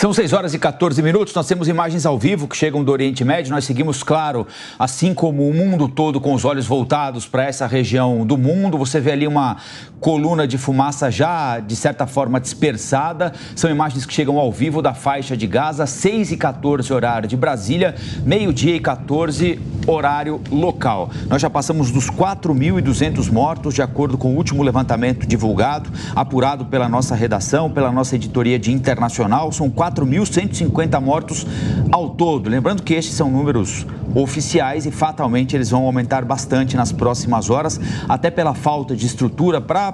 São 6h14. Nós temos imagens ao vivo que chegam do Oriente Médio. Nós seguimos, claro, assim como o mundo todo, com os olhos voltados para essa região do mundo. Você vê ali uma coluna de fumaça já, de certa forma, dispersada. São imagens que chegam ao vivo da faixa de Gaza, 6h14, horário de Brasília, 12h14, horário local. Nós já passamos dos 4.200 mortos, de acordo com o último levantamento divulgado, apurado pela nossa redação, pela nossa editoria de internacional. São 4.150 mortos ao todo. Lembrando que estes são números oficiais e fatalmente eles vão aumentar bastante nas próximas horas, até pela falta de estrutura para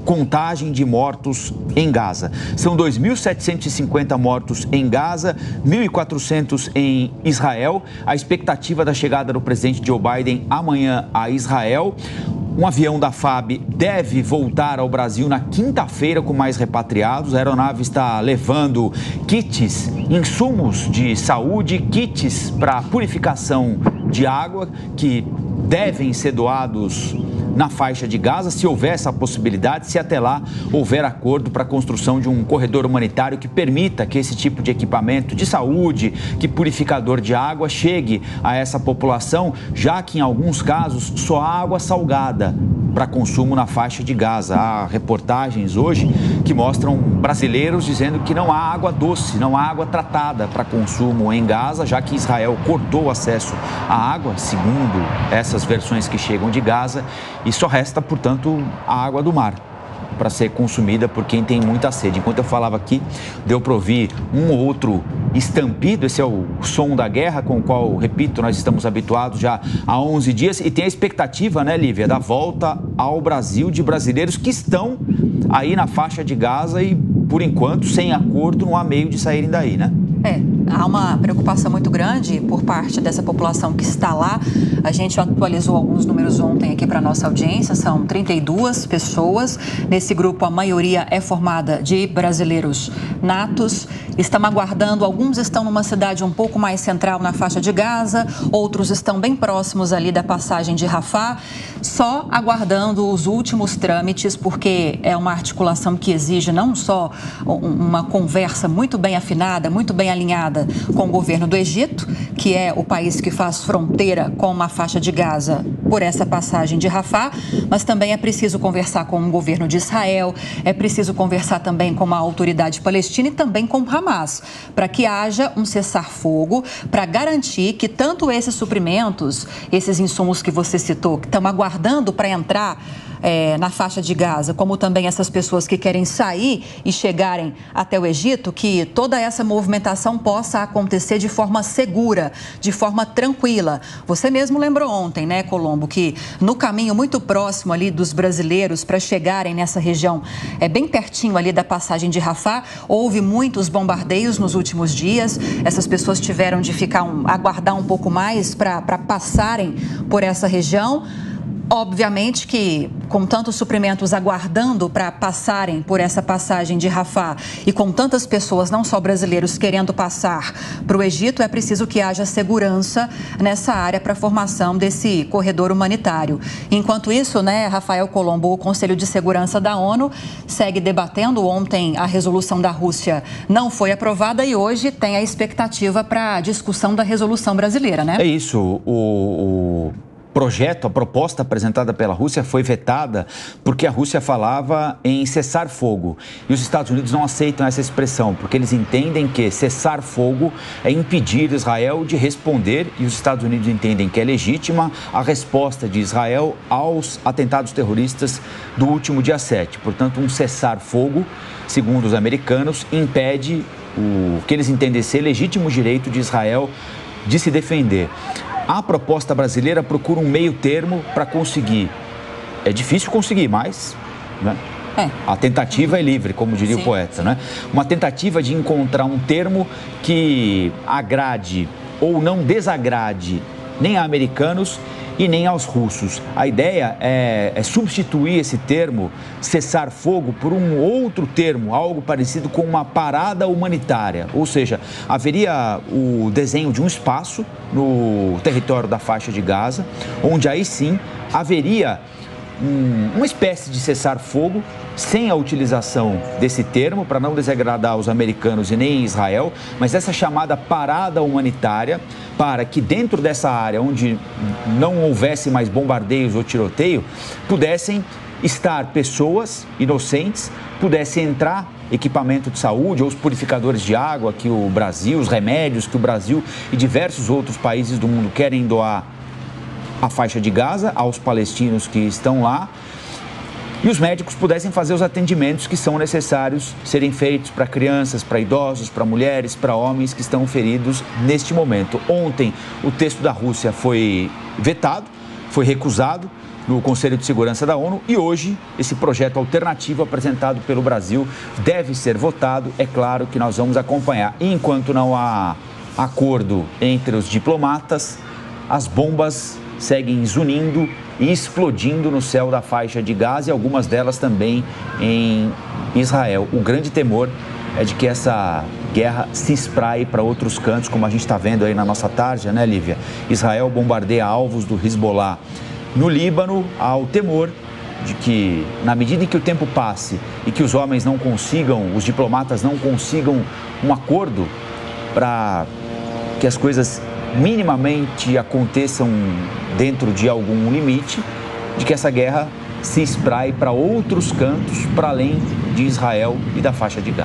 contagem de mortos em Gaza. São 2.750 mortos em Gaza, 1.400 em Israel. A expectativa da chegada do presidente Joe Biden amanhã a Israel. Um avião da FAB deve voltar ao Brasil na quinta-feira com mais repatriados. A aeronave está levando kits, insumos de saúde, kits para purificação de água que devem ser doados na faixa de Gaza, se houver essa possibilidade, se até lá houver acordo para a construção de um corredor humanitário que permita que esse tipo de equipamento de saúde, que purificador de água, chegue a essa população, já que em alguns casos só há água salgada para consumo na faixa de Gaza. Há reportagens hoje que mostram brasileiros dizendo que não há água doce, não há água tratada para consumo em Gaza, já que Israel cortou o acesso à água, segundo essas versões que chegam de Gaza, e só resta, portanto, a água do mar para ser consumida por quem tem muita sede. Enquanto eu falava aqui, deu para ouvir um ou outro estampido. Esse é o som da guerra com o qual, repito, nós estamos habituados já há 11 dias. E tem a expectativa, né, Lívia, da volta ao Brasil de brasileiros que estão aí na faixa de Gaza e, por enquanto, sem acordo, não há meio de saírem daí, né? Há uma preocupação muito grande por parte dessa população que está lá. A gente atualizou alguns números ontem aqui para a nossa audiência, são 32 pessoas. Nesse grupo, a maioria é formada de brasileiros natos. Estão aguardando, alguns estão numa cidade um pouco mais central na faixa de Gaza, outros estão bem próximos ali da passagem de Rafah, só aguardando os últimos trâmites, porque é uma articulação que exige não só uma conversa muito bem afinada, muito bem alinhada com o governo do Egito, que é o país que faz fronteira com a faixa de Gaza por essa passagem de Rafah, mas também é preciso conversar com o governo de Israel, é preciso conversar também com a autoridade palestina e também com Hamas, para que haja um cessar-fogo, para garantir que tanto esses suprimentos, esses insumos que você citou, que estão aguardando para entrar na faixa de Gaza, como também essas pessoas que querem sair e chegarem até o Egito, que toda essa movimentação possa acontecer de forma segura, de forma tranquila. Você mesmo lembrou ontem, né, Colombo, que no caminho muito próximo ali dos brasileiros para chegarem nessa região, bem pertinho ali da passagem de Rafah, houve muitos bombardeios nos últimos dias. Essas pessoas tiveram de aguardar um pouco mais para passarem por essa região. Obviamente que, com tantos suprimentos aguardando para passarem por essa passagem de Rafah e com tantas pessoas, não só brasileiros, querendo passar para o Egito, é preciso que haja segurança nessa área para a formação desse corredor humanitário. Enquanto isso, né, Rafael Colombo, o Conselho de Segurança da ONU segue debatendo. Ontem a resolução da Rússia não foi aprovada e hoje tem a expectativa para a discussão da resolução brasileira, né? É isso. O projeto, a proposta apresentada pela Rússia foi vetada porque a Rússia falava em cessar fogo. E os Estados Unidos não aceitam essa expressão, porque eles entendem que cessar fogo é impedir Israel de responder, e os Estados Unidos entendem que é legítima a resposta de Israel aos atentados terroristas do último dia 7. Portanto, um cessar fogo, segundo os americanos, impede o que eles entendem ser legítimo direito de Israel de se defender. A proposta brasileira procura um meio termo para conseguir. É difícil conseguir, mas, né? A tentativa é livre, como diria o poeta, né? Uma tentativa de encontrar um termo que agrade ou não desagrade nem a americanos e nem aos russos. A ideia é substituir esse termo, cessar fogo, por um outro termo, algo parecido com uma parada humanitária. Ou seja, haveria o desenho de um espaço no território da faixa de Gaza, onde aí sim haveria uma espécie de cessar-fogo sem a utilização desse termo, para não desagradar os americanos e nem Israel, mas essa chamada parada humanitária, para que dentro dessa área onde não houvesse mais bombardeios ou tiroteio, pudessem estar pessoas inocentes, pudesse entrar equipamento de saúde ou os purificadores de água que o Brasil, os remédios que o Brasil e diversos outros países do mundo querem doar à faixa de Gaza, aos palestinos que estão lá, e os médicos pudessem fazer os atendimentos que são necessários serem feitos para crianças, para idosos, para mulheres, para homens que estão feridos neste momento. Ontem, o texto da Rússia foi vetado, foi recusado no Conselho de Segurança da ONU e hoje esse projeto alternativo apresentado pelo Brasil deve ser votado. É claro que nós vamos acompanhar. E enquanto não há acordo entre os diplomatas, as bombas seguem zunindo e explodindo no céu da faixa de Gaza e algumas delas também em Israel. O grande temor é de que essa guerra se espraie para outros cantos, como a gente está vendo aí na nossa tarde, né, Lívia? Israel bombardeia alvos do Hezbollah. No Líbano, há o temor de que, na medida em que o tempo passe e que os homens não consigam, os diplomatas não consigam um acordo para que as coisas minimamente aconteçam dentro de algum limite, de que essa guerra se espraie para outros cantos, para além de Israel e da faixa de Gaza.